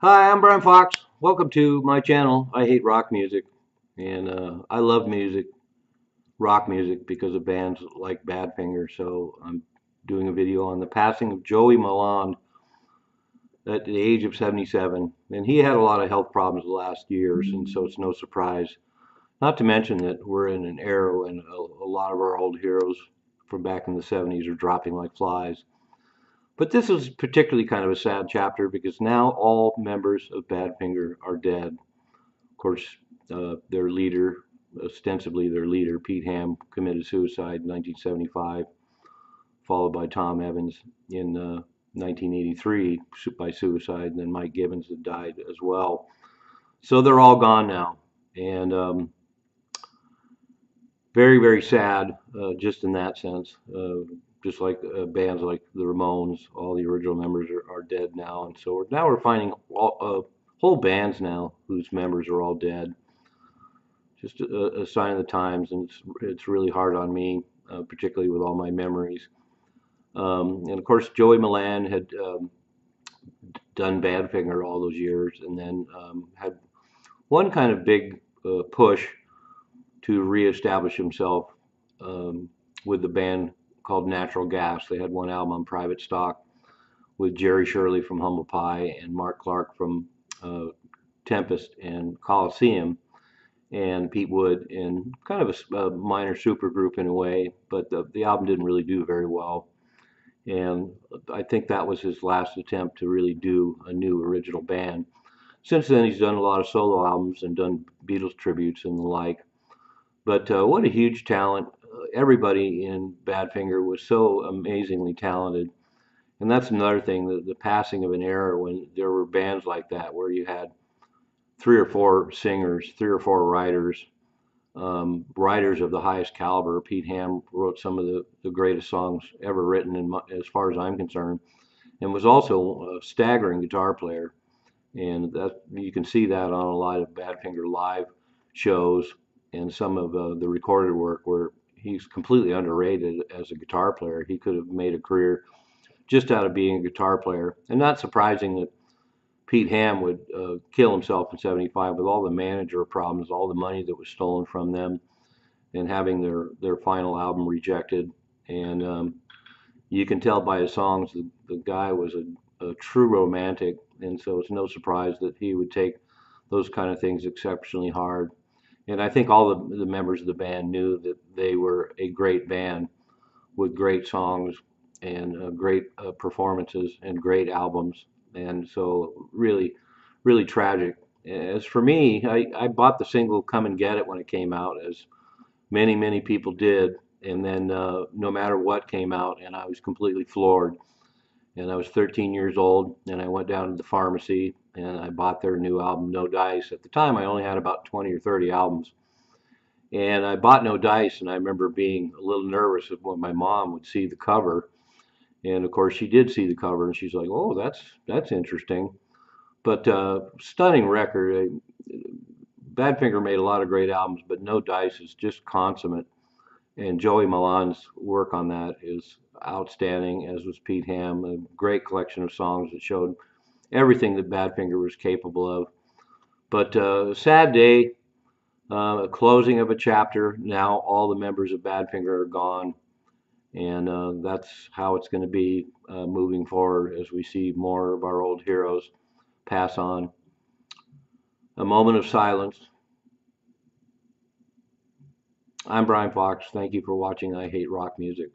Hi, I'm Brian Fox. Welcome to my channel. I hate rock music, and I love music, rock music, because of bands like Badfinger. So I'm doing a video on the passing of Joey Molland at the age of 77. And he had a lot of health problems the last years, and so it's no surprise. Not to mention that we're in an era when a lot of our old heroes from back in the 70s are dropping like flies. But this is particularly kind of a sad chapter because now all members of Badfinger are dead. Of course, their leader, ostensibly their leader, Pete Ham, committed suicide in 1975, followed by Tom Evans in 1983 by suicide, and then Mike Gibbons had died as well. So they're all gone now, and very, very sad, just in that sense. Just like bands like the Ramones, all the original members are dead now, and so we're finding whole bands now whose members are all dead. Just a sign of the times, and it's really hard on me, particularly with all my memories. And of course, Joey Molland had done Badfinger all those years, and then had one kind of big push to reestablish himself with the band called Natural Gas. They had one album on Private Stock with Jerry Shirley from Humble Pie and Mark Clark from Tempest and Coliseum, and Pete Wood in kind of a minor supergroup in a way, but the album didn't really do very well. And I think that was his last attempt to really do a new original band. Since then, he's done a lot of solo albums and done Beatles tributes and the like. But what a huge talent. Everybody in Badfinger was so amazingly talented. And that's another thing, the passing of an era when there were bands like that, where you had three or four singers, three or four writers, writers of the highest caliber. Pete Ham wrote some of the greatest songs ever written, as far as I'm concerned, and was also a staggering guitar player. And that you can see that on a lot of Badfinger live shows and some of the recorded work where he's completely underrated as a guitar player. He could have made a career just out of being a guitar player. And not surprising that Pete Ham would kill himself in 75 with all the manager problems, all the money that was stolen from them, and having their final album rejected. And you can tell by his songs the guy was a true romantic, and so it's no surprise that he would take those kind of things exceptionally hard. And I think all the members of the band knew that they were a great band with great songs and great performances and great albums. And so really, really tragic. As for me, I bought the single Come and Get It when it came out, as many, many people did. And then No Matter What came out, and I was completely floored. And I was 13 years old, and I went down to the pharmacy and I bought their new album, No Dice. At the time, I only had about 20 or 30 albums. And I bought No Dice, and I remember being a little nervous of when my mom would see the cover. And of course, she did see the cover, and she's like, "Oh, that's interesting." But stunning record. Badfinger made a lot of great albums, but No Dice is just consummate. And Joey Milan's work on that is outstanding, as was Pete Ham. A great collection of songs that showed everything that Badfinger was capable of. But a sad day, a closing of a chapter. Now all the members of Badfinger are gone, and that's how it's going to be moving forward as we see more of our old heroes pass on. A moment of silence. I'm Brian Fox. Thank you for watching I Hate Rock Music.